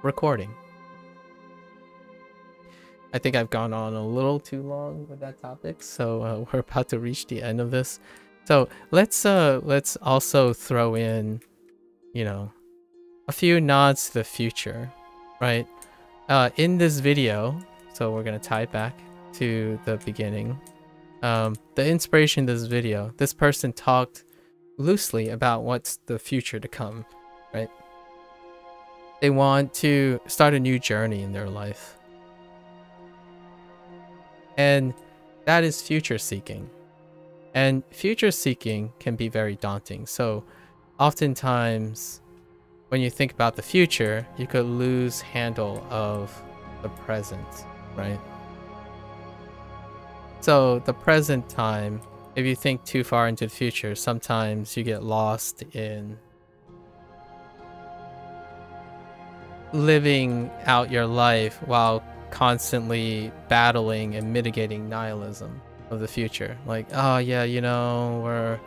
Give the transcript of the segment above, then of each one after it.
recording. I think I've gone on a little too long with that topic, so we're about to reach the end of this. So let's also throw in, you know, a few nods to the future, right? In this video, so we're gonna tie it back to the beginning. The inspiration of this video, this person talked loosely about what's the future to come, right? They want to start a new journey in their life. And that is future seeking. And future seeking can be very daunting. So oftentimes when you think about the future, you could lose handle of the present, right? So the present time, if you think too far into the future, sometimes you get lost in living out your life while constantly battling and mitigating nihilism of the future. Like, oh yeah, you know, we're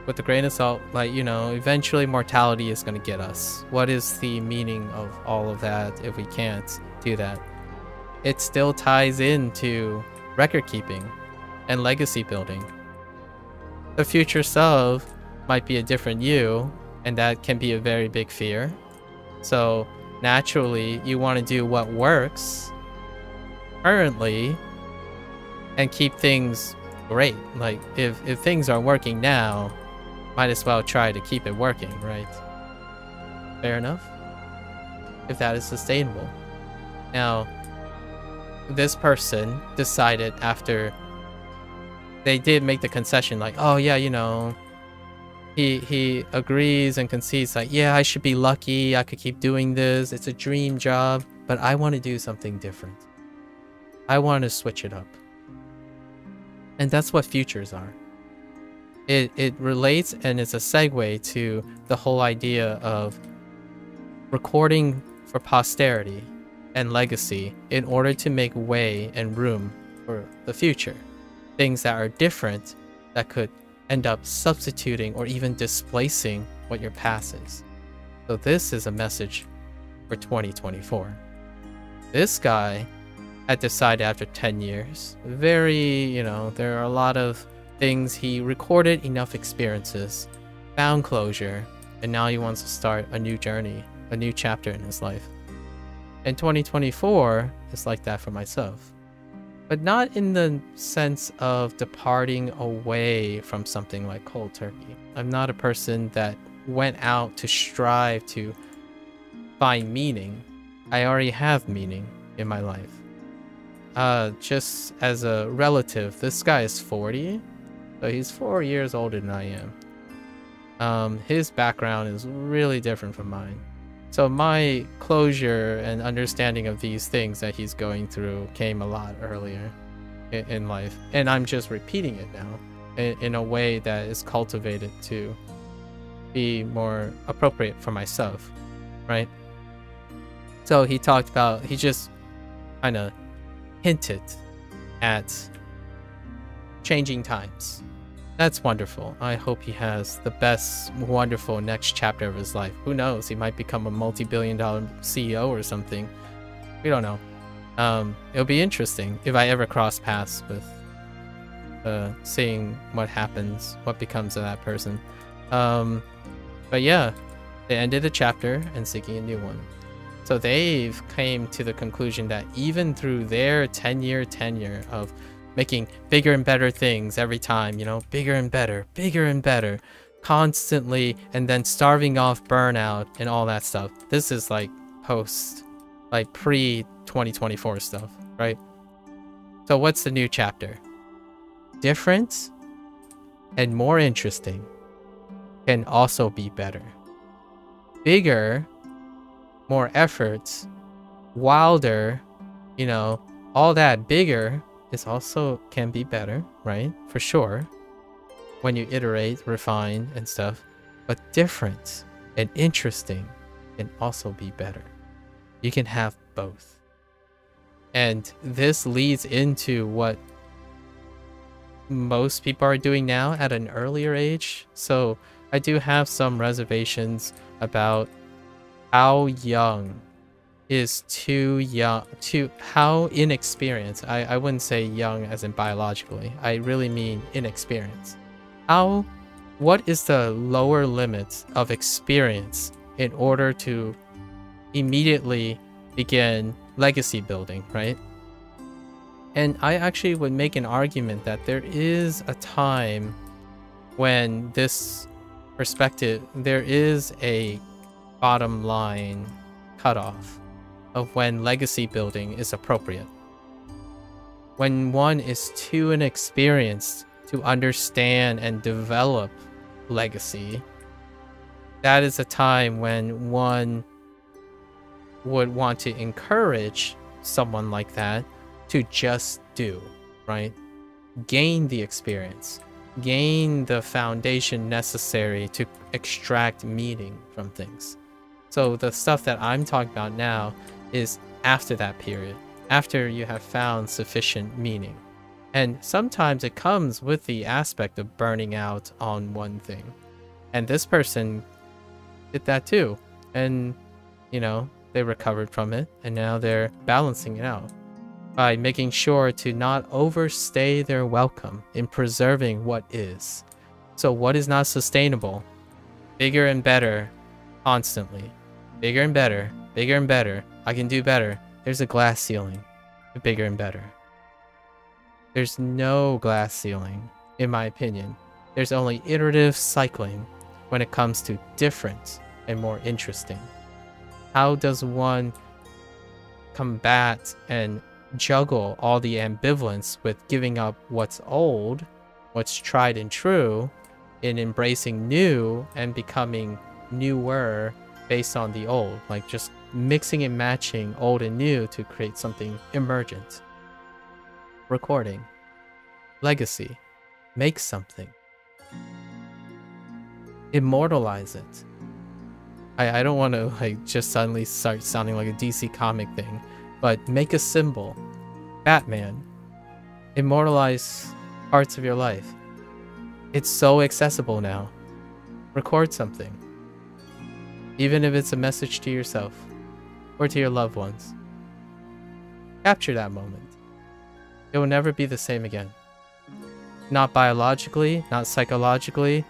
with a grain of salt, like, you know, eventually mortality is going to get us. What is the meaning of all of that if we can't do that? It still ties into record keeping and legacy building. The future self might be a different you, and that can be a very big fear. So naturally, you want to do what works currently and keep things great. Like, if things are working now, might as well try to keep it working, right? Fair enough? If that is sustainable. Now, this person decided after they did make the concession, like, oh yeah, you know, he agrees and concedes, like, yeah, I should be lucky, I could keep doing this, it's a dream job, but I want to do something different. I want to switch it up. And that's what futures are. It relates, and it's a segue to the whole idea of recording for posterity and legacy in order to make way and room for the future. Things that are different that could end up substituting or even displacing what your past is. So this is a message for 2024. This guy had decided after 10 years, very, you know, there are a lot of things, he recorded enough experiences, found closure, and now he wants to start a new journey, a new chapter in his life. And 2024 is like that for myself. But not in the sense of departing away from something like cold turkey. I'm not a person that went out to strive to find meaning. I already have meaning in my life. Just as a relative, this guy is 40, so he's 4 years older than I am. His background is really different from mine. So my closure and understanding of these things that he's going through came a lot earlier in life. And I'm just repeating it now in a way that is cultivated to be more appropriate for myself, right? So he talked about, he just kind of hinted at changing times. That's wonderful. I hope he has the best, wonderful next chapter of his life. Who knows? He might become a multi-billion-dollar CEO or something. We don't know. It'll be interesting if I ever cross paths with seeing what happens, what becomes of that person. But yeah, they ended the chapter and seeking a new one. So they've came to the conclusion that even through their 10-year tenure of making bigger and better things every time, you know, bigger and better, constantly, and then starving off burnout and all that stuff. This is like post, like pre-2024 stuff, right? So what's the new chapter? Different and more interesting can also be better. Bigger, more efforts, wilder, you know, all that bigger is also can be better, right? For sure. When you iterate, refine, and stuff. But different and interesting can also be better. You can have both. And this leads into what most people are doing now at an earlier age. So I do have some reservations about how young is too young, how inexperienced, I wouldn't say young as in biologically, I really mean inexperienced. What is the lower limit of experience in order to immediately begin legacy building, right? And I actually would make an argument that there is a time when this perspective, there is a bottom line cutoff of when legacy building is appropriate. When one is too inexperienced to understand and develop legacy, that is a time when one would want to encourage someone like that to just do, right? Gain the experience, gain the foundation necessary to extract meaning from things. So the stuff that I'm talking about now is after that period, after you have found sufficient meaning. And sometimes it comes with the aspect of burning out on one thing. And this person did that too. And, you know, they recovered from it, and now they're balancing it out by making sure to not overstay their welcome in preserving what is. So what is not sustainable? Bigger and better constantly. Bigger and better, bigger and better. I can do better. There's a glass ceiling. Bigger and better. There's no glass ceiling, in my opinion. There's only iterative cycling when it comes to different and more interesting. How does one combat and juggle all the ambivalence with giving up what's old, what's tried and true, in embracing new and becoming newer based on the old, like just mixing and matching old and new to create something emergent? Recording, legacy, make something, immortalize it. I don't want to like just suddenly start sounding like a DC comic thing, but make a symbol. Batman. Immortalize parts of your life. It's so accessible now. Record something. Even if it's a message to yourself or to your loved ones. Capture that moment. It will never be the same again. Not biologically, not psychologically,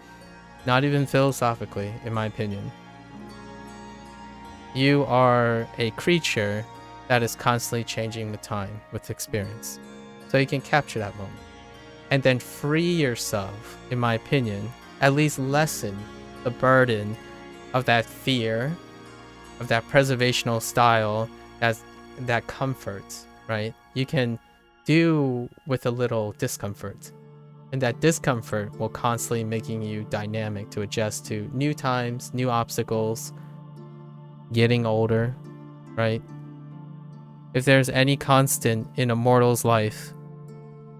not even philosophically, in my opinion. You are a creature that is constantly changing with time, with experience. So you can capture that moment. And then free yourself, in my opinion, at least lessen the burden of that fear, of that preservational style, that comfort, right? You can do with a little discomfort. And that discomfort will constantly making you dynamic to adjust to new times, new obstacles, getting older, right? If there's any constant in a mortal's life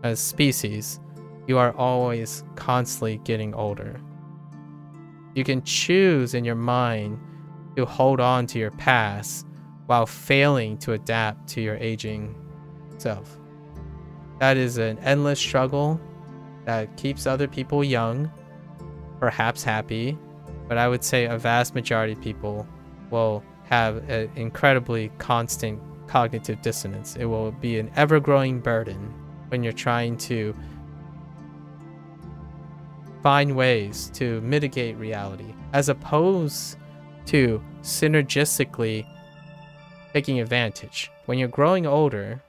as species, you are always constantly getting older. You can choose in your mind to hold on to your past while failing to adapt to your aging self. That is an endless struggle that keeps other people young, perhaps happy, but I would say a vast majority of people will have an incredibly constant cognitive dissonance. It will be an ever-growing burden when you're trying to find ways to mitigate reality, as opposed to synergistically taking advantage. When you're growing older,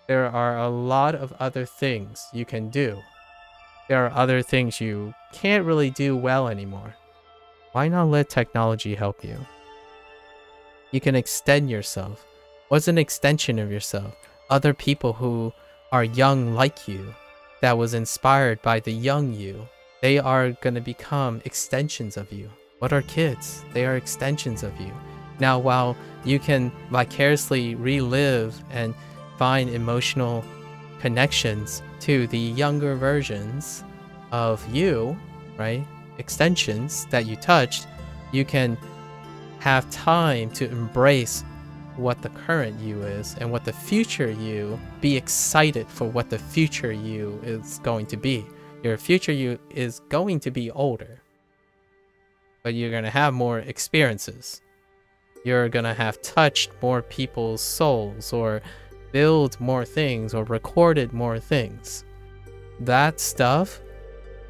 there are a lot of other things you can do. There are other things you can't really do well anymore. Why not let technology help you? You can extend yourself. What's an extension of yourself? Other people who are young like you, that was inspired by the young you. They are going to become extensions of you. What are kids? They are extensions of you. Now, while you can vicariously relive and find emotional connections to the younger versions of you, right? Extensions that you touched, you can have time to embrace what the current you is and what the future you, be excited for what the future you is going to be. Your future you is going to be older, but you're going to have more experiences. you're gonna have touched more people's souls, or built more things, or recorded more things. That stuff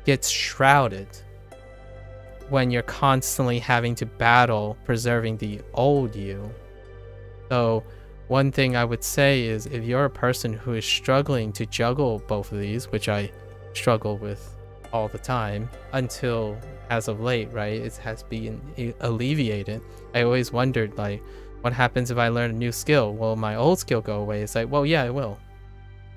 gets shrouded when you're constantly having to battle preserving the old you. So one thing I would say is, if you're a person who is struggling to juggle both of these, which I struggle with all the time until as of late, right, it has been alleviated. I always wondered, like, what happens if I learn a new skill? Will my old skill go away? It's like, well, yeah, it will.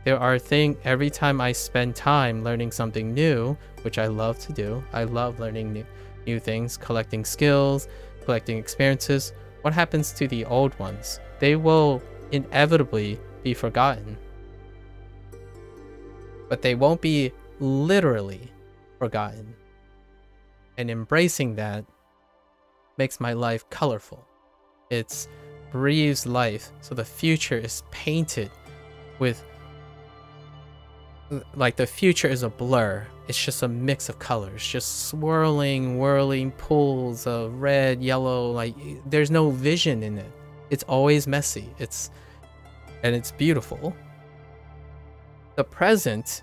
There are things, every time I spend time learning something new, which I love to do, I love learning new things, collecting skills, collecting experiences. What happens to the old ones? They will inevitably be forgotten. But they won't be literally forgotten. And embracing that makes my life colorful. It breathes life, so the future is painted with, like, the future is a blur. It's just a mix of colors, just swirling, whirling pools of red, yellow, like, there's no vision in it. It's always messy. And it's beautiful. The present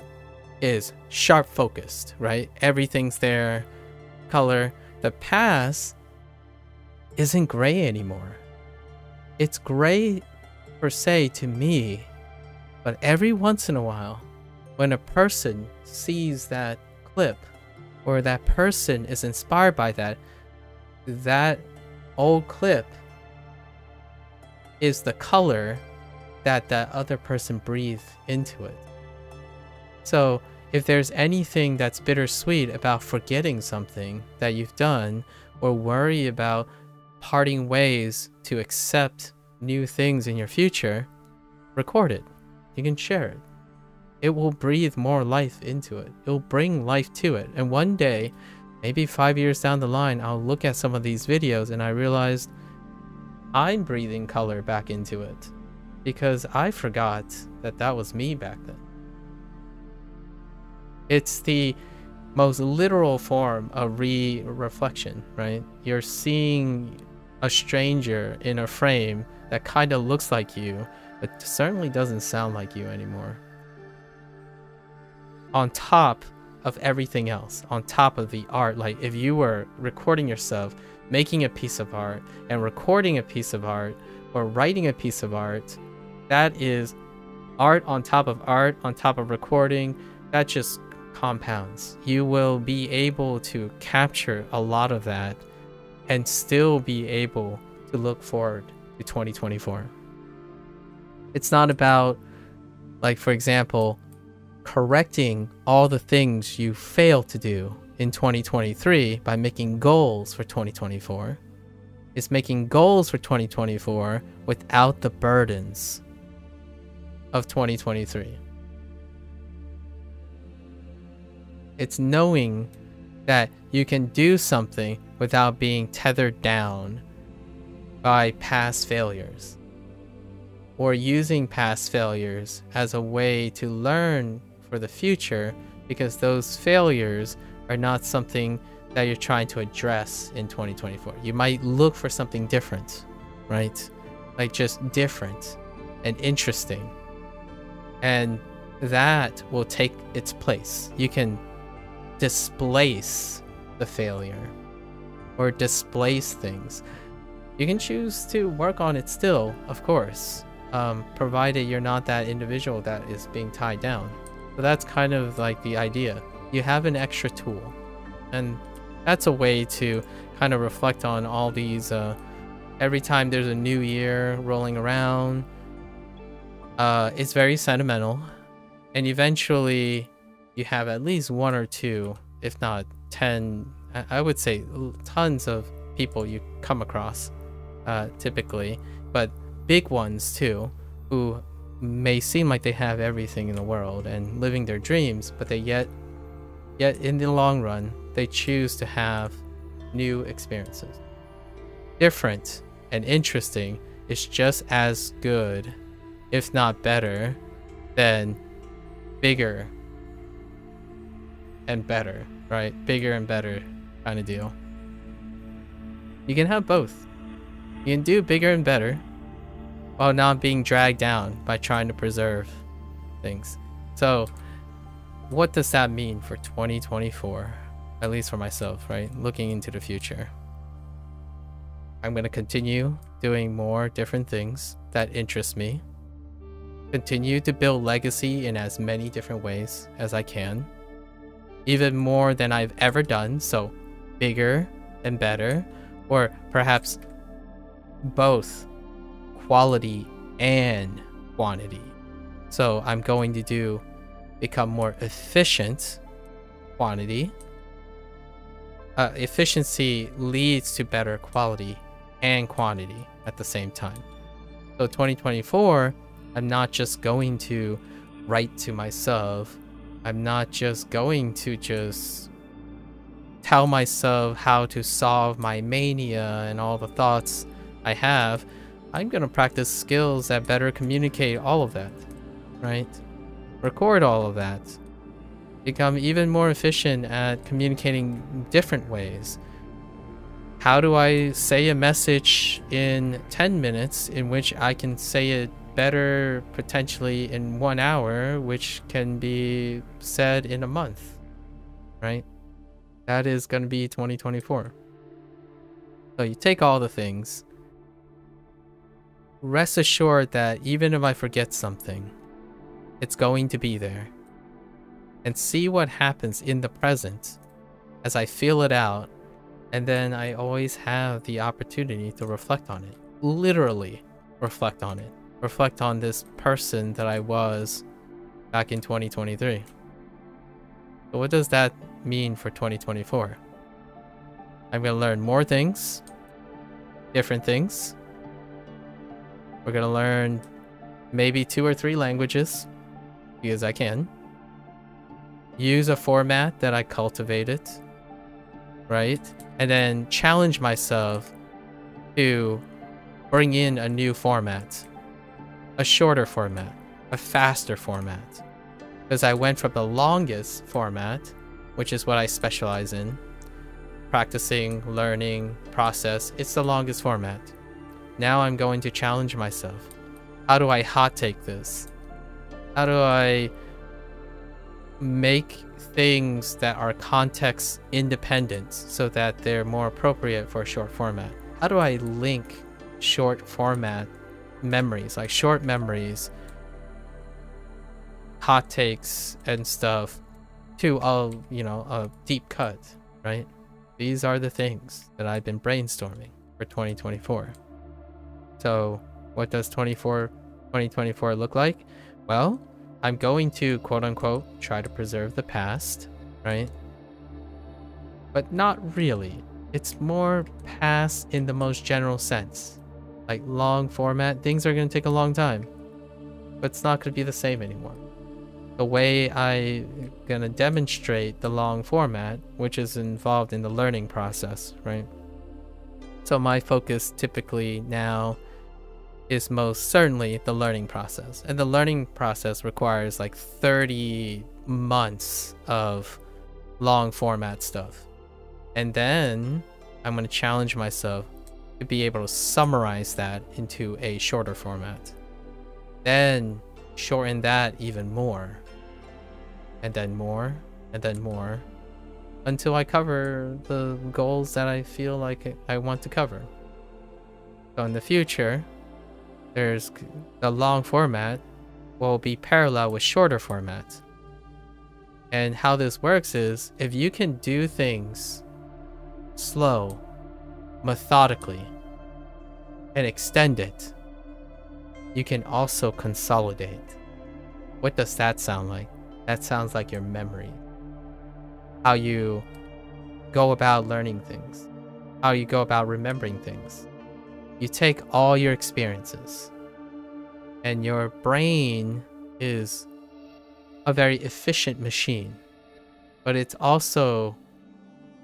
is sharp focused, right? Everything's there, color. The past isn't gray anymore. It's gray per se to me, but every once in a while, when a person sees that clip, or that person is inspired by that old clip is the color that other person breathed into it. So if there's anything that's bittersweet about forgetting something that you've done, or worry about parting ways to accept new things in your future, record it. You can share it. It will breathe more life into it. It will bring life to it. And one day, maybe 5 years down the line, I'll look at some of these videos and I realized I'm breathing color back into it, because I forgot that was me back then. It's the most literal form of reflection, right? You're seeing a stranger in a frame that kind of looks like you, but certainly doesn't sound like you anymore. On top of everything else, on top of the art, like if you were recording yourself making a piece of art and recording a piece of art or writing a piece of art, that is art on top of recording. That just compounds. You will be able to capture a lot of that and still be able to look forward to 2024. It's not about, like, for example, correcting all the things you failed to do in 2023 by making goals for 2024. It's making goals for 2024 without the burdens of 2023. It's knowing that you can do something without being tethered down by past failures, or using past failures as a way to learn for the future, because those failures are not something that you're trying to address in 2024. You might look for something different, right? Like just different and interesting. And that will take its place. You can displace the failure or displace things. You can choose to work on it still, of course, provided you're not that individual that is being tied down. So that's kind of like the idea. You have an extra tool, and that's a way to kind of reflect on all these. Every time there's a new year rolling around, it's very sentimental, and eventually you have at least one or two, if not 10, I would say tons of people you come across typically, but big ones too, who may seem like they have everything in the world and living their dreams, but they yet in the long run they choose to have new experiences. Different and interesting is just as good, if not better, than bigger and better, right? Bigger and better kind of deal. You can have both. You can do bigger and better while not being dragged down by trying to preserve things. So what does that mean for 2024? At least for myself, right? Looking into the future. I'm going to continue doing more different things that interest me. Continue to build legacy in as many different ways as I can. Even more than I've ever done, so bigger and better, or perhaps both quality and quantity. So I'm going to become more efficient quantity. Efficiency leads to better quality and quantity at the same time. So 2024, I'm not just going to write to myself. I'm not just going to tell myself how to solve my mania and all the thoughts I have. I'm going to practice skills that better communicate all of that, right? Record all of that. Become even more efficient at communicating different ways. How do I say a message in 10 minutes in which I can say it better potentially in 1 hour, which can be said in a month, right? That is going to be 2024. So you take all the things. Rest assured that even if I forget something, it's going to be there. And see what happens in the present as I feel it out. And then I always have the opportunity to reflect on it. Literally reflect on it. Reflect on this person that I was back in 2023. So what does that mean for 2024? I'm going to learn more things. Different things. We're going to learn maybe 2 or 3 languages. Because I can. Use a format that I cultivated, right? And then challenge myself to bring in a new format, a shorter format, a faster format. Because I went from the longest format, which is what I specialize in, practicing, learning, process. It's the longest format. Now I'm going to challenge myself. How do I hot take this? How do I make things that are context independent so that they're more appropriate for a short format? How do I link short format memories, like short memories, hot takes and stuff to a deep cut, right? These are the things that I've been brainstorming for 2024. So what does 2024 look like? Well, I'm going to, quote unquote, try to preserve the past, right? But not really. It's more past in the most general sense. Like long format, things are going to take a long time. But it's not going to be the same anymore. The way I'm going to demonstrate the long format, which is involved in the learning process, right? So my focus typically now is most certainly the learning process. And the learning process requires like 30 months of long format stuff. And then I'm going to challenge myself to be able to summarize that into a shorter format. Then shorten that even more. And then more. And then more. Until I cover the goals that I feel like I want to cover. So in the future, there's the long format will be parallel with shorter formats. And how this works is if you can do things slow, methodically, and extend it, you can also consolidate. What does that sound like? That sounds like your memory. How you go about learning things. How you go about remembering things. You take all your experiences, and your brain is a very efficient machine, but it's also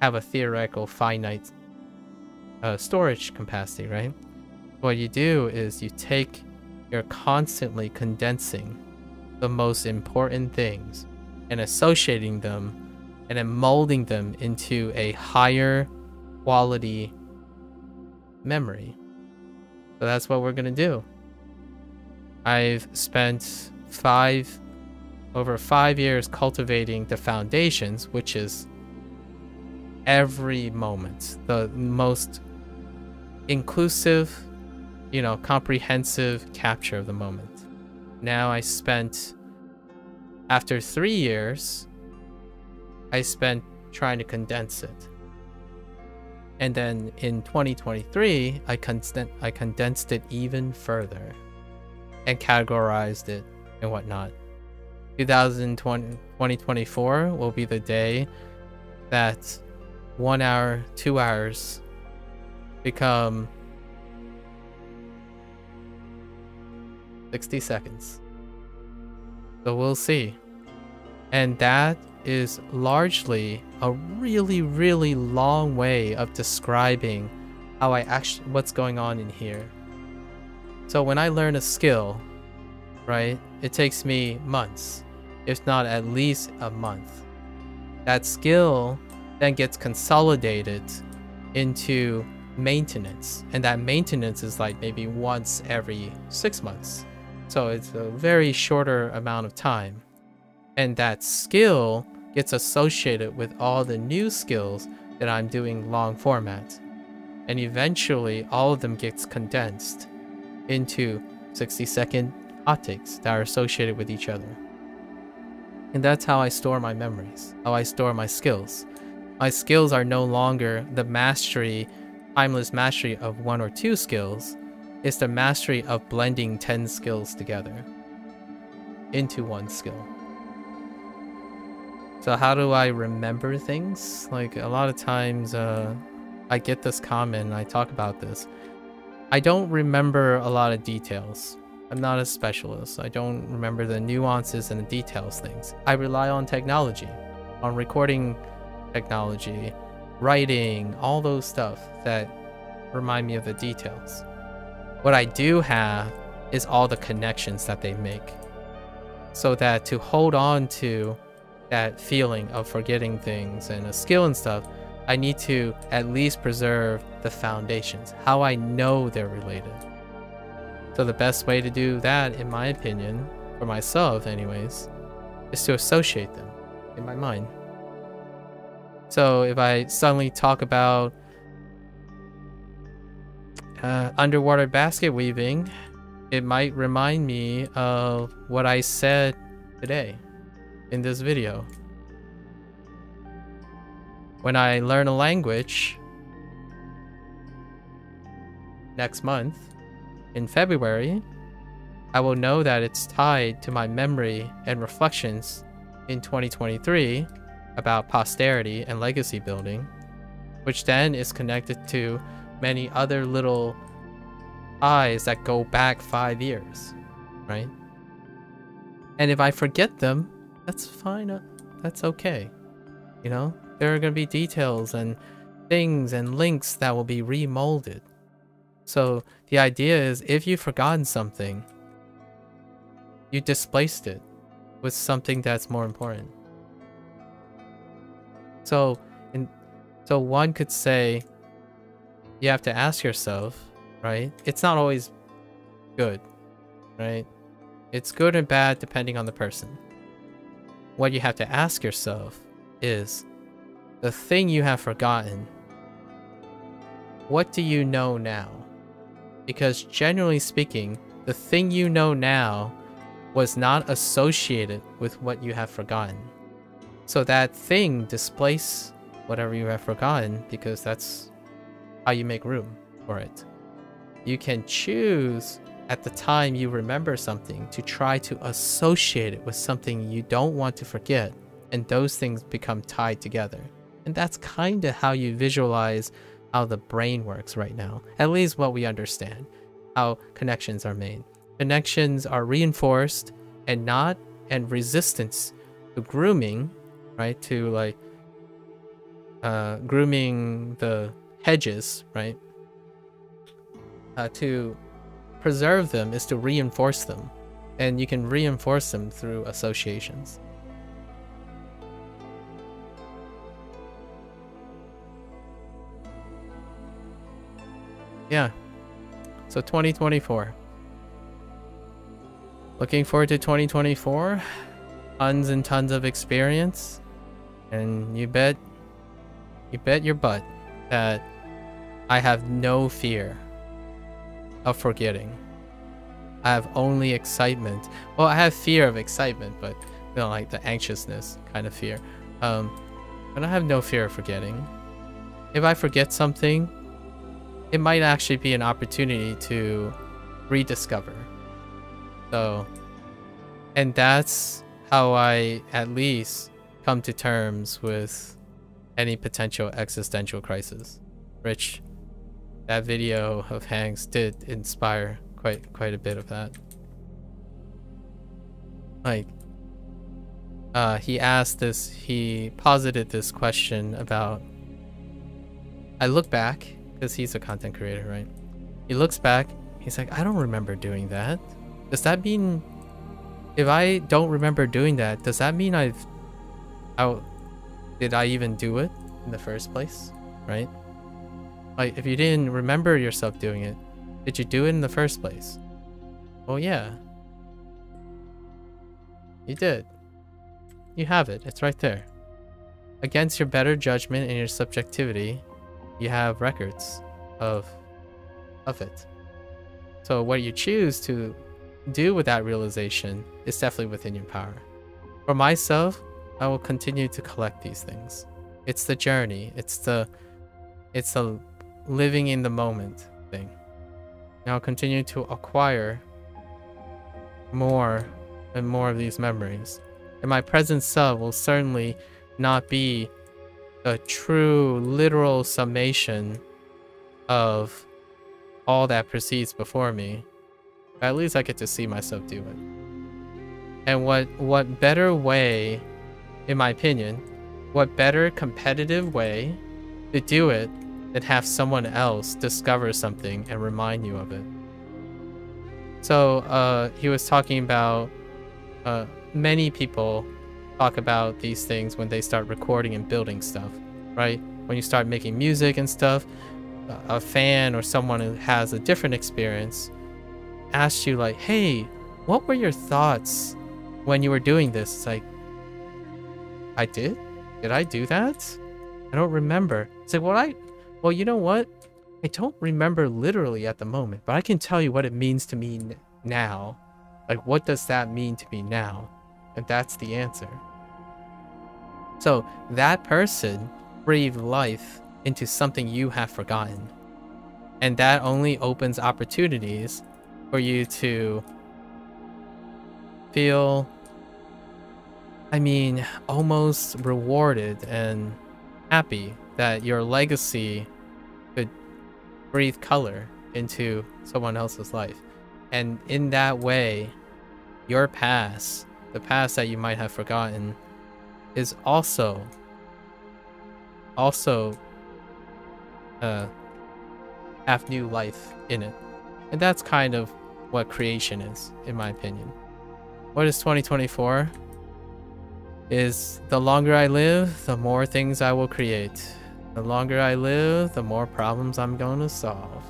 have a theoretical finite storage capacity, right? What you do is you're constantly condensing the most important things and associating them and then molding them into a higher quality memory. So that's what we're gonna do. I've spent over 5 years cultivating the foundations, which is every moment, the most inclusive, comprehensive capture of the moment. Now after 3 years, I spent trying to condense it. And then in 2023, I condensed it even further and categorized it and whatnot. 2024 will be the day that 1 hour, 2 hours become 60 seconds. So we'll see. And that is largely a really, really long way of describing how what's going on in here. So when I learn a skill, right, it takes me months, if not at least a month. That skill then gets consolidated into maintenance, and that maintenance is like maybe once every 6 months. So it's a very shorter amount of time. And that skill gets associated with all the new skills that I'm doing long format. And eventually all of them gets condensed into 60-second hot takes that are associated with each other. And that's how I store my memories, how I store my skills. My skills are no longer the timeless mastery of 1 or 2 skills. It's the mastery of blending 10 skills together into 1 skill. So how do I remember things? Like a lot of times I get this comment and I talk about this. I don't remember a lot of details. I'm not a specialist. I don't remember the nuances and the details things. I rely on technology, on recording technology, writing, all those stuff that remind me of the details. What I do have is all the connections that they make. So that to hold on to that feeling of forgetting things and a skill and stuff, I need to at least preserve the foundations, how I know they're related. So the best way to do that, in my opinion, for myself anyways, is to associate them in my mind. So if I suddenly talk about underwater basket weaving, it might remind me of what I said today in this video. When I learn a language next month, in February, I will know that it's tied to my memory and reflections in 2023 about posterity and legacy building, which then is connected to many other little ties that go back 5 years, right? And if I forget them, that's fine. That's okay. There are going to be details and things and links that will be remolded. So the idea is, if you've forgotten something, you displaced it with something that's more important. So one could say, you have to ask yourself, right? It's not always good, right? It's good and bad depending on the person. What you have to ask yourself is, the thing you have forgotten, what do you know now? Because generally speaking, the thing you know now was not associated with what you have forgotten. So that thing displaces whatever you have forgotten, because that's how you make room for it. You can choose at the time you remember something to try to associate it with something you don't want to forget, and those things become tied together. And that's kind of how you visualize how the brain works right now, at least what we understand, how connections are made. Connections are reinforced and resistance to grooming, right? To like grooming the hedges, right? To preserve them is to reinforce them, and you can reinforce them through associations. Yeah. So 2024. Looking forward to 2024. Tons and tons of experience. And you bet your butt that I have no fear of forgetting. I have only excitement. Well, I have fear of excitement, but you know, like the anxiousness kind of fear. But I have no fear of forgetting. If I forget something, it might actually be an opportunity to rediscover. So, and that's how I at least come to terms with any potential existential crisis. Rich, that video of Hank's did inspire quite a bit of that. Like, he posited this question about, I look back, because he's a content creator, right? He looks back, he's like, I don't remember doing that. Does that mean, if I don't remember doing that, does that mean did I even do it in the first place, right? Like, if you didn't remember yourself doing it, did you do it in the first place? Well, yeah. You did. You have it. It's right there. Against your better judgment and your subjectivity, you have records of it. So what you choose to do with that realization is definitely within your power. For myself, I will continue to collect these things. It's the journey. It's the living in the moment thing. And I'll continue to acquire more and more of these memories. And my present self will certainly not be a true, literal summation of all that proceeds before me. But at least I get to see myself do it. And what better way, in my opinion, what better competitive way to do it than have someone else discover something and remind you of it. So he was talking about many people talk about these things when they start recording and building stuff, right? When you start making music and stuff, a fan or someone who has a different experience asks you like, hey, what were your thoughts when you were doing this? It's like, I did? Did I do that? I don't remember. It's like, well, you know what? I don't remember literally at the moment, but I can tell you what it means to me now. Like, what does that mean to me now? And that's the answer. So that person breathed life into something you have forgotten. And that only opens opportunities for you to feel, I mean, almost rewarded and happy that your legacy could breathe color into someone else's life. And in that way, your past, the past that you might have forgotten, is also have new life in it. And that's kind of what creation is, in my opinion. What is 2024? Is the longer I live, the more things I will create. The longer I live, the more problems I'm going to solve.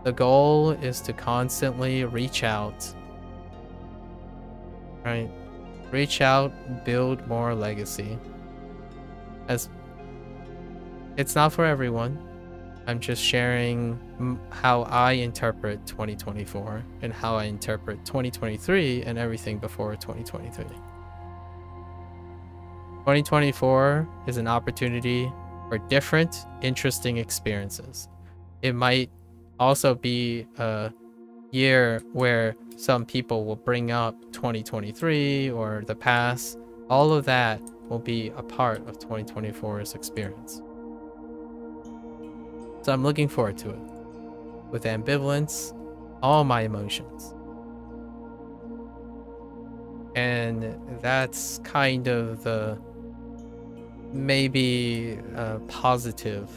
The goal is to constantly reach out. Right? Reach out, build more legacy. As it's not for everyone. I'm just sharing how I interpret 2024 and how I interpret 2023 and everything before 2023. 2024 is an opportunity for different, interesting experiences. It might also be a year where some people will bring up 2023 or the past. All of that will be a part of 2024's experience. So I'm looking forward to it. With ambivalence, all my emotions. And that's kind of the maybe a positive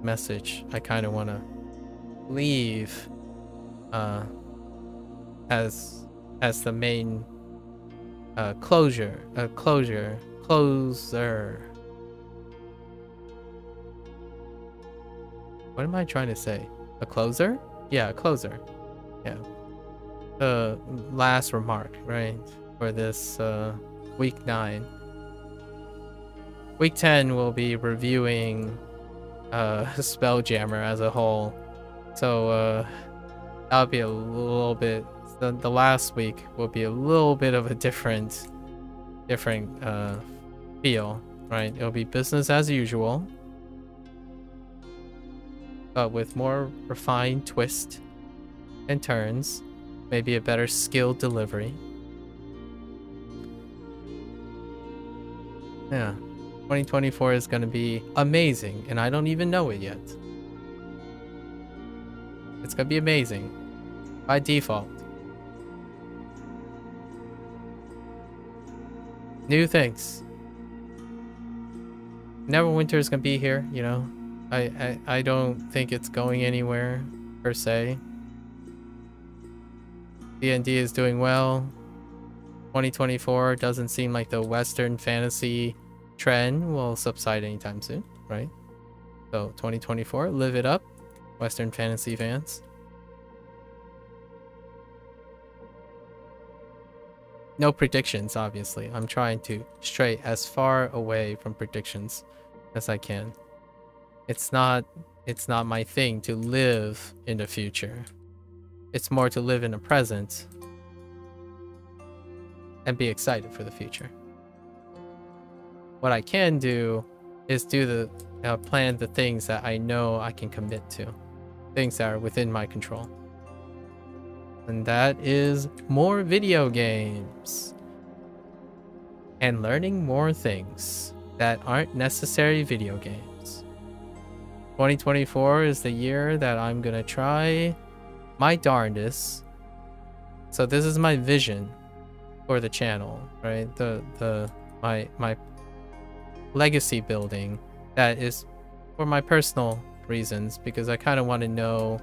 message I kind of want to leave as the main closer. What am I trying to say? A closer? Yeah, a closer. Yeah. The last remark, right? For this week 9. Week 10 we'll be reviewing Spelljammer as a whole. So that'll be a little bit, the last week will be a little bit of a different feel, right? It'll be business as usual, but with more refined twist and turns, maybe a better skill delivery. Yeah, 2024 is going to be amazing, and I don't even know it yet. It's going to be amazing by default. New things. Neverwinter is going to be here, you know. I don't think it's going anywhere per se. D&D is doing well. 2024 doesn't seem like the Western fantasy trend will subside anytime soon, right? So 2024, live it up, Western fantasy fans. No predictions, obviously. I'm trying to stray as far away from predictions as I can. It's not my thing to live in the future. It's more to live in the present and be excited for the future. What I can do is do the plan the things that I know I can commit to, things that are within my control. And that is more video games and learning more things that aren't necessary video games. 2024 is the year that I'm gonna try my darndest. So this is my vision for the channel, right? My legacy building that is for my personal reasons, because I kind of want to know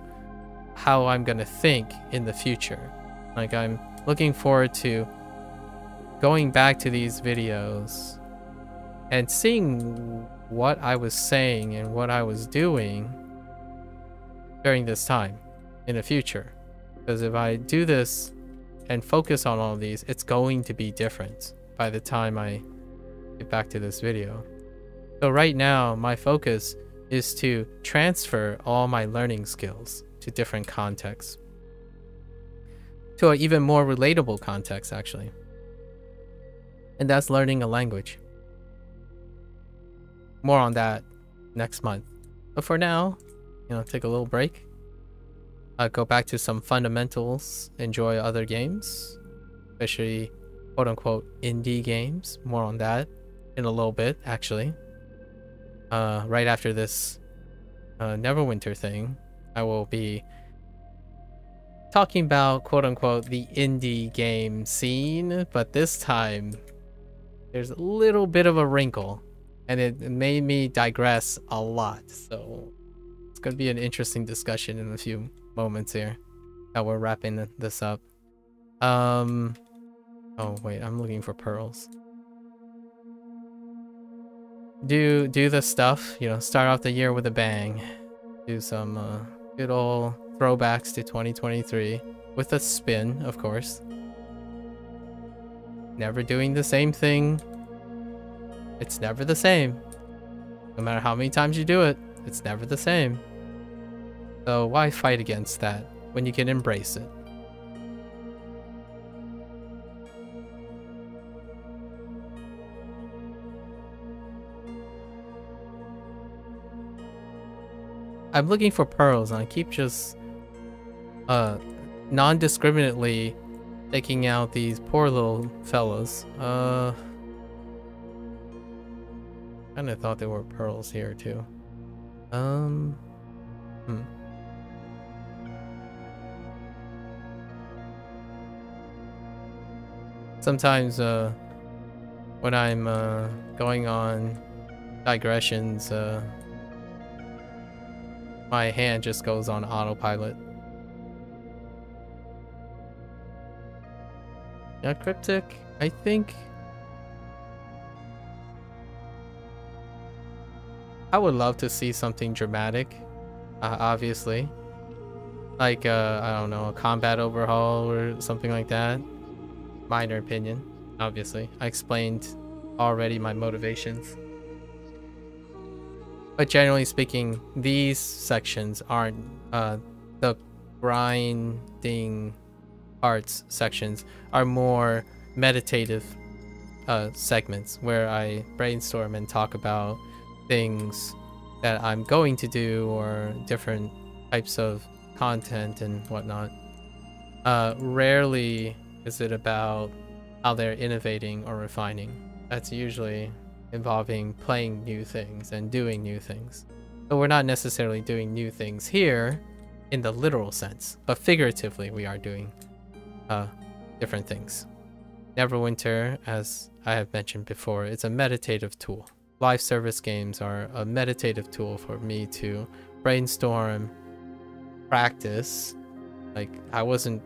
how I'm gonna think in the future. Like, I'm looking forward to going back to these videos and seeing what I was saying and what I was doing during this time in the future. Because if I do this and focus on all of these, it's going to be different by the time I get back to this video. So right now, my focus is to transfer all my learning skills to different contexts, to an even more relatable context, actually. And that's learning a language. More on that next month. But for now, you know, take a little break. Go back to some fundamentals, enjoy other games, especially quote-unquote indie games. More on that in a little bit, actually. Right after this Neverwinter thing, I will be talking about quote-unquote the indie game scene, but this time there's a little bit of a wrinkle, and it made me digress a lot. So it's going to be an interesting discussion in a few moments here that we're wrapping this up. Oh wait, I'm looking for pearls. Do the stuff, you know, start off the year with a bang. Do some good old throwbacks to 2023 with a spin, of course. Never doing the same thing. It's never the same. No matter how many times you do it, it's never the same. So why fight against that when you can embrace it? I'm looking for pearls, and I keep just non-discriminately taking out these poor little fellas. Kinda thought there were pearls here too. Sometimes when I'm going on digressions, my hand just goes on autopilot. Yeah, cryptic, I think I would love to see something dramatic, obviously. Like, I don't know, a combat overhaul or something like that. Minor opinion, obviously. I explained already my motivations. But generally speaking, these sections aren't the grinding parts sections are more meditative segments where I brainstorm and talk about things that I'm going to do or different types of content and whatnot. Rarely is it about how they're innovating or refining. That's usually involving playing new things and doing new things. So we're not necessarily doing new things here in the literal sense, but figuratively we are doing different things. Neverwinter, as I have mentioned before, it's a meditative tool. Live service games are a meditative tool for me to brainstorm, practice. Like, I wasn't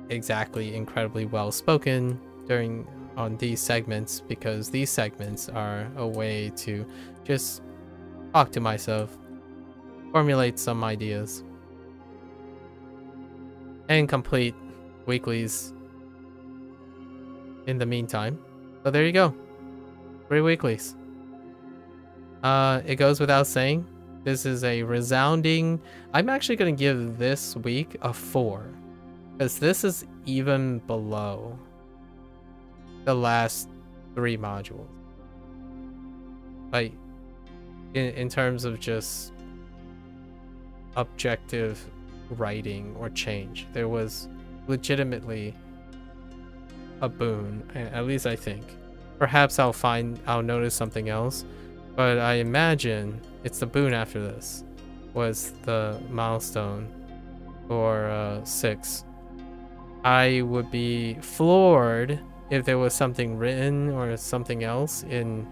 exactly incredibly well spoken on these segments because these segments are a way to just talk to myself, formulate some ideas, and complete weeklies in the meantime. So there you go. 3 weeklies. It goes without saying, this is a resounding... I'm actually going to give this week a 4. Because this is even below the last 3 modules. Like, in terms of just objective writing or change, there was legitimately a boon, at least I think. Perhaps I'll notice something else, but I imagine it's the boon after this was the milestone for 6. I would be floored if there was something written or something else in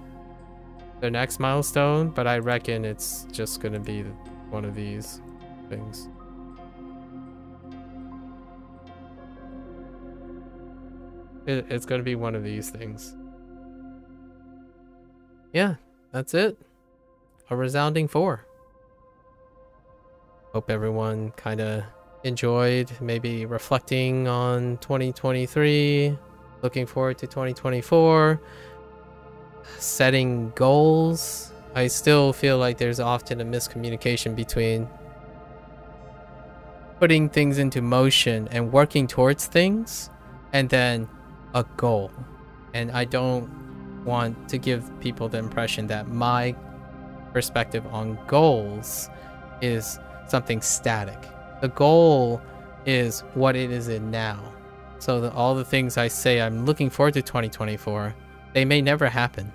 the next milestone, but I reckon it's just gonna be one of these things. It's gonna be one of these things. Yeah, that's it. A resounding 4. Hope everyone kind of enjoyed, maybe reflecting on 2023, looking forward to 2024, setting goals. I still feel like there's often a miscommunication between putting things into motion and working towards things and then a goal. And I don't want to give people the impression that my perspective on goals is something static. The goal is what it is in now. So all the things I say I'm looking forward to 2024, they may never happen.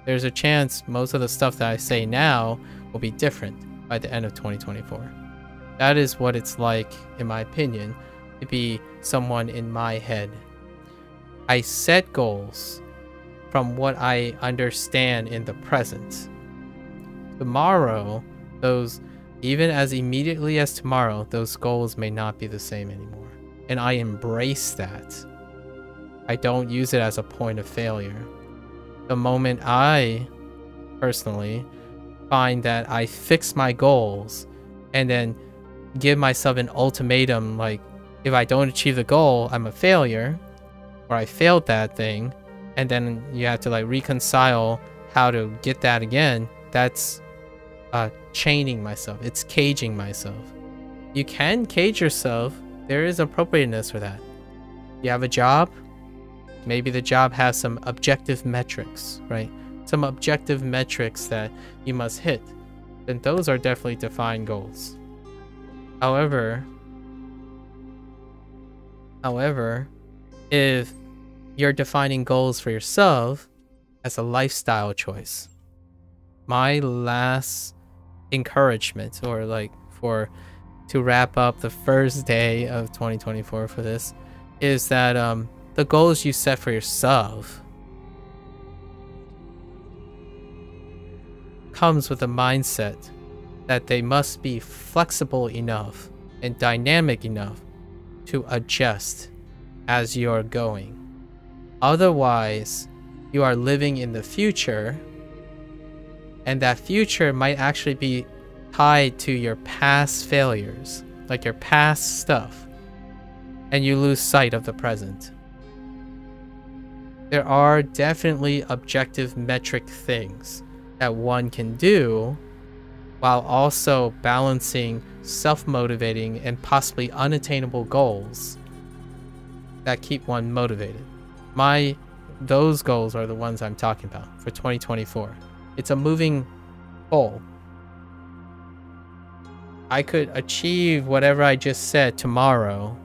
There's a chance most of the stuff that I say now will be different by the end of 2024. That is what it's like, in my opinion, to be someone in my head. I set goals from what I understand in the present. Tomorrow, even as immediately as tomorrow, those goals may not be the same anymore. And I embrace that. I don't use it as a point of failure. The moment I, personally, find that I fix my goals and then give myself an ultimatum, like, if I don't achieve the goal, I'm a failure, or I failed that thing, and then you have to like reconcile how to get that again, that's chaining myself. It's caging myself. You can cage yourself. There is appropriateness for that. You have a job. Maybe the job has some objective metrics, right? Some objective metrics that you must hit. Then those are definitely defined goals. However, if you're defining goals for yourself as a lifestyle choice, my last encouragement, or like to wrap up the first day of 2024 for this, is that the goals you set for yourself comes with a mindset that they must be flexible enough and dynamic enough to adjust as you're going. Otherwise, you are living in the future, and that future might actually be tied to your past failures like your past stuff, and you lose sight of the present. There are definitely objective metric things that one can do while also balancing self-motivating and possibly unattainable goals that keep one motivated. Those goals are the ones I'm talking about for 2024. It's a moving goal. I could achieve whatever I just said tomorrow,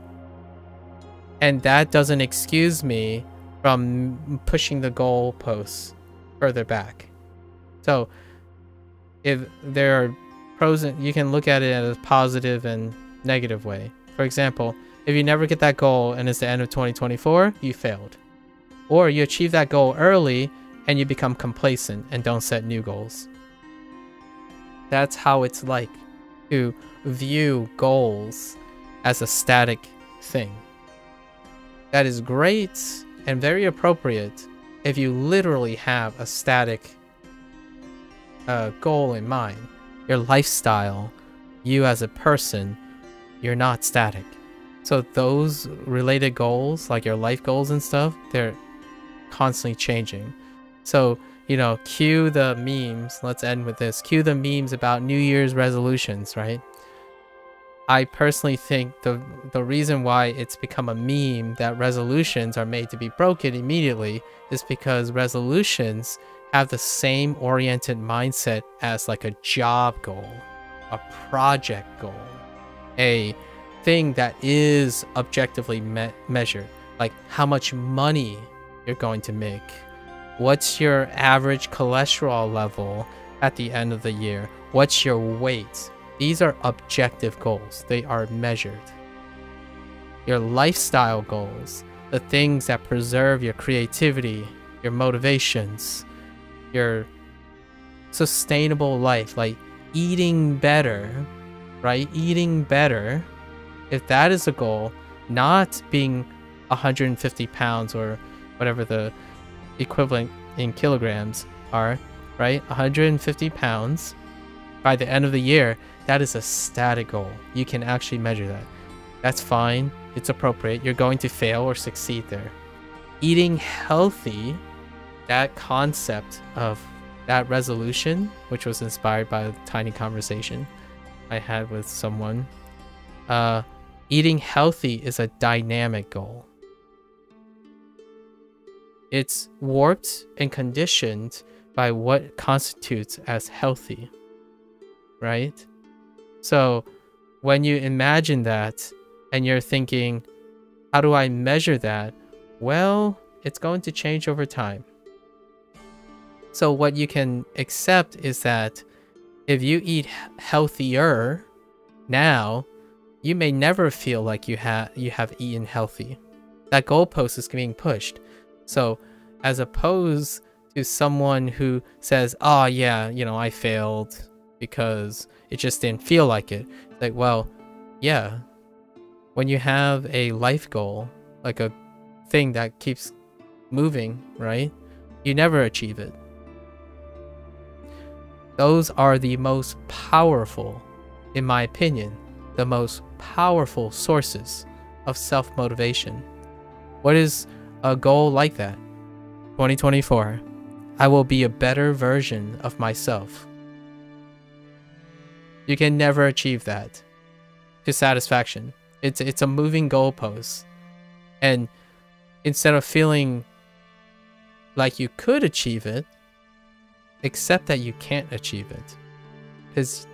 and that doesn't excuse me from pushing the goalposts further back. So if there are pros, you can look at it as a positive and negative way. For example, if you never get that goal and it's the end of 2024, you failed. Or you achieve that goal early and you become complacent and don't set new goals. That's how it's like to view goals as a static thing. That is great and very appropriate if you literally have a static goal in mind. Your lifestyle, you as a person, you're not static. So those related goals, like your life goals and stuff, they're constantly changing. So, you know, cue the memes. Let's end with this. Cue the memes about New Year's resolutions, right? I personally think the reason why it's become a meme that resolutions are made to be broken immediately is because resolutions have the same oriented mindset as like a job goal, a project goal, a thing that is objectively measured, like how much money you're going to make, what's your average cholesterol level at the end of the year, what's your weight. These are objective goals. They are measured. Your lifestyle goals, the things that preserve your creativity, your motivations, your sustainable life, like eating better, right? Eating better. If that is a goal, not being 150 pounds or whatever the equivalent in kilograms are, right? 150 pounds by the end of the year, that is a static goal. You can actually measure that. That's fine. It's appropriate. You're going to fail or succeed there. Eating healthy, that concept of that resolution, which was inspired by a tiny conversation I had with someone, eating healthy is a dynamic goal. It's warped and conditioned by what constitutes as healthy, right? So when you imagine that and you're thinking, how do I measure that? Well, it's going to change over time. So what you can accept is that if you eat healthier now, you may never feel like you have eaten healthy. That goalpost is being pushed. So as opposed to someone who says, oh yeah, you know, I failed because it just didn't feel like it. Like, well, yeah, when you have a life goal, like a thing that keeps moving, right? You never achieve it. Those are the most powerful, in my opinion, the most powerful sources of self-motivation. What is a goal like that? 2024, I will be a better version of myself. You can never achieve that to satisfaction. It's a moving goalpost. And instead of feeling like you could achieve it, accept that you can't achieve it. Because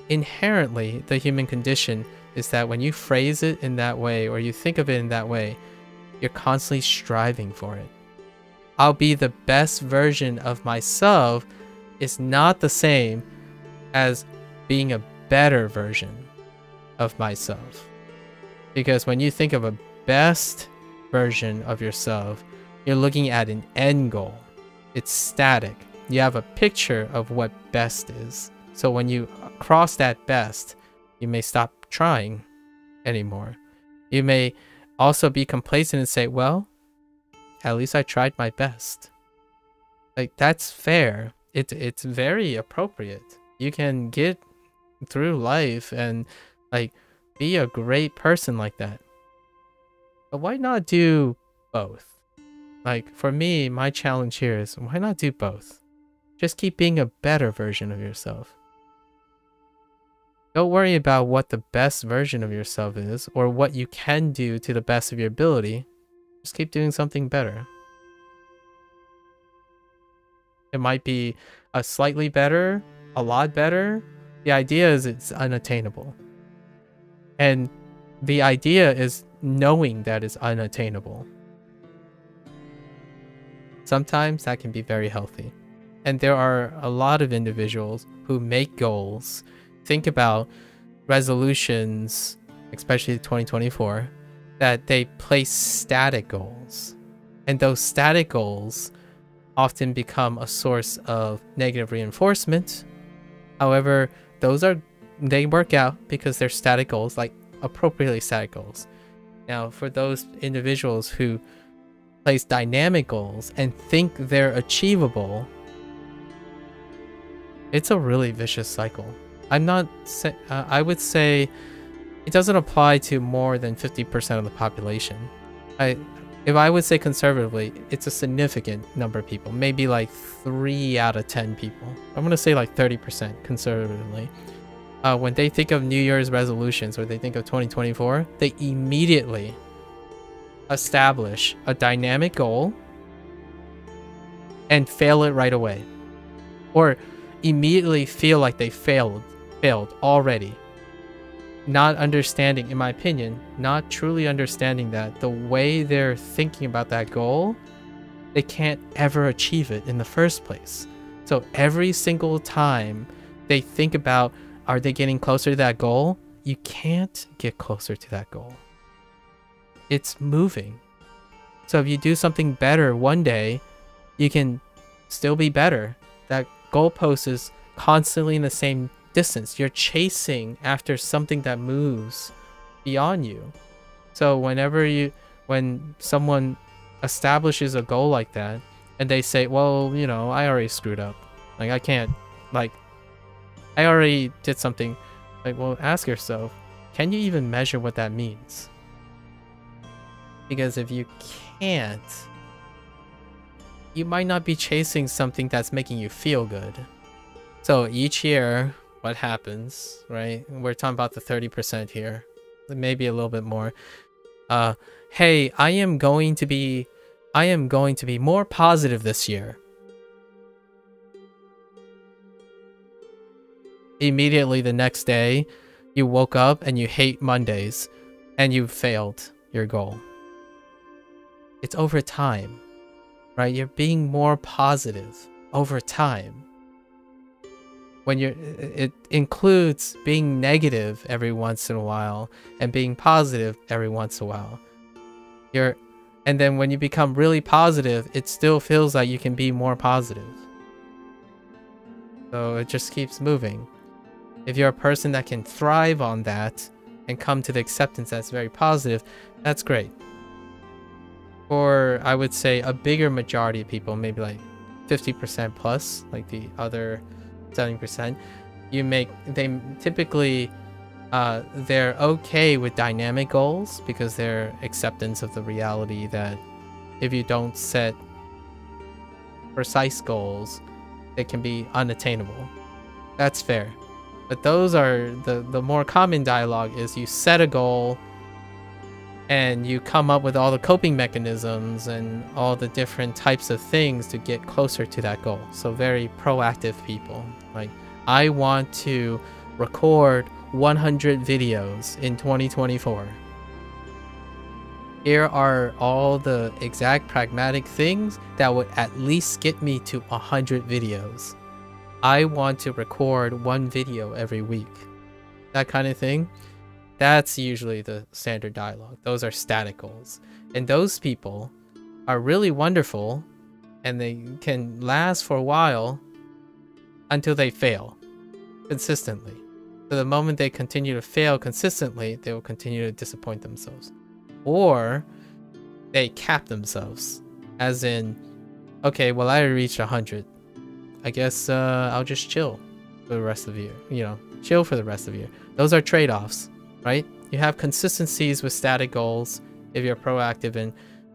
inherently, the human condition is that when you phrase it in that way, or you think of it in that way, you're constantly striving for it. I'll be the best version of myself is not the same as being a better version of myself. Because when you think of a best version of yourself, you're looking at an end goal. It's static. You have a picture of what best is. So when you cross that best, you may stop trying anymore. You may also be complacent and say, well, at least I tried my best. Like, that's fair. It's very appropriate. You can get through life and like Be a great person like that. But why not do both? Like, for me, my challenge here is, why not do both? Just keep being a better version of yourself. Don't worry about what the best version of yourself is, or what you can do to the best of your ability. Just keep doing something better. It might be a slightly better, a lot better. The idea is it's unattainable. And the idea is knowing that it's unattainable. Sometimes that can be very healthy. And there are a lot of individuals who make goals, think about resolutions, especially 2024, that they place static goals. And those static goals often become a source of negative reinforcement. However, they work out because they're static goals, like appropriately static goals. Now, for those individuals who place dynamic goals and think they're achievable, it's a really vicious cycle. I would say it doesn't apply to more than 50% of the population. If I would say conservatively, it's a significant number of people, maybe like 3 out of 10 people. I'm gonna say like 30% conservatively. When they think of New Year's resolutions or they think of 2024, they immediately establish a dynamic goal and fail it right away, or immediately feel like they failed already, not understanding, in my opinion, not truly understanding that the way they're thinking about that goal, they can't ever achieve it in the first place. So every single time they think about, are they getting closer to that goal? You can't get closer to that goal. It's moving. So if you do something better one day, you can still be better. That goalpost is constantly in the same distance. You're chasing after something that moves beyond you. So when someone establishes a goal like that and they say, well, you know, I already screwed up. Like, I can't, like, I already did something. Like, well, ask yourself, can you even measure what that means? Because if you can't, you might not be chasing something that's making you feel good. So each year, what happens, right? We're talking about the 30% here, maybe a little bit more. Hey, I am going to be more positive this year. Immediately the next day, you woke up and you hate Mondays and you failed your goal. It's over time, right? You're being more positive over time. It includes being negative every once in a while and being positive every once in a while. And then when you become really positive, it still feels like you can be more positive. So it just keeps moving. If you're a person that can thrive on that and come to the acceptance that's very positive, that's great. Or I would say a bigger majority of people, maybe like 50% plus, like the other 70%, they typically, they're okay with dynamic goals because they're acceptance of the reality that if you don't set precise goals, it can be unattainable. That's fair. But those are the more common dialogue is you set a goal and you come up with all the coping mechanisms and all the different types of things to get closer to that goal. So very proactive people. Like, I want to record 100 videos in 2024. Here are all the exact pragmatic things that would at least get me to 100 videos. I want to record 1 video every week. That kind of thing. That's usually the standard dialogue. Those are static goals. And those people are really wonderful and they can last for a while until they fail consistently. So the moment they continue to fail consistently, they will continue to disappoint themselves. Or they cap themselves. As in, okay, well, I reached 100. I guess I'll just chill for the rest of the year. You know, chill for the rest of the year. Those are trade-offs, right? You have consistencies with static goals if you're proactive in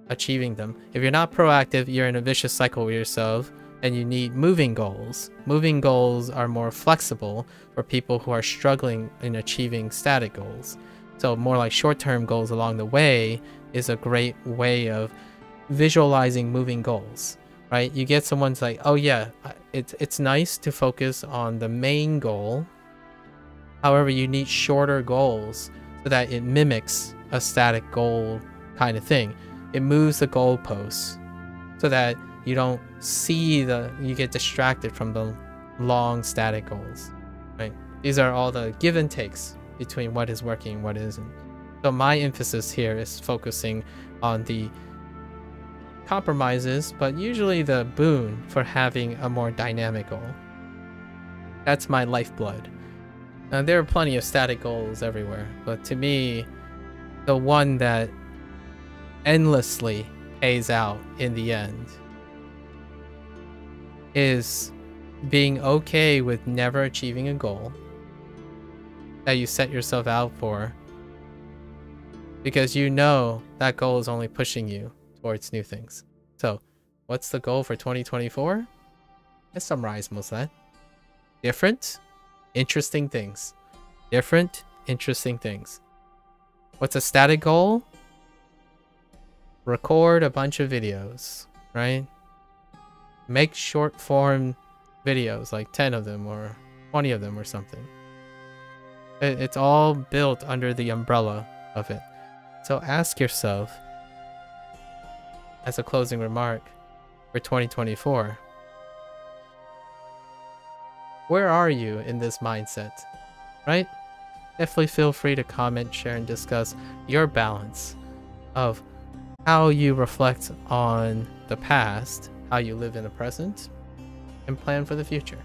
achieving them. If you're not proactive, you're in a vicious cycle with yourself, and you need moving goals. Moving goals are more flexible for people who are struggling in achieving static goals. So more like short-term goals along the way is a great way of visualizing moving goals, right? You get someone's like, oh yeah, it's nice to focus on the main goal. However, you need shorter goals so that it mimics a static goal kind of thing. It moves the goalposts so that you don't see you get distracted from the long static goals, right? These are all the give and takes between what is working and what isn't. So my emphasis here is focusing on the compromises, but usually the boon for having a more dynamic goal. That's my lifeblood. Now, there are plenty of static goals everywhere, but to me, the one that endlessly pays out in the end is being okay with never achieving a goal that you set yourself out for, because you know that goal is only pushing you towards new things. So what's the goal for 2024? Let's summarize most of that. Different, interesting things. Different, interesting things. What's a static goal? Record a bunch of videos, right? Make short form videos, like 10 of them or 20 of them or something. It's all built under the umbrella of it. So ask yourself, as a closing remark for 2024, where are you in this mindset, right? Definitely feel free to comment, share, and discuss your balance of how you reflect on the past, how you live in the present, and plan for the future.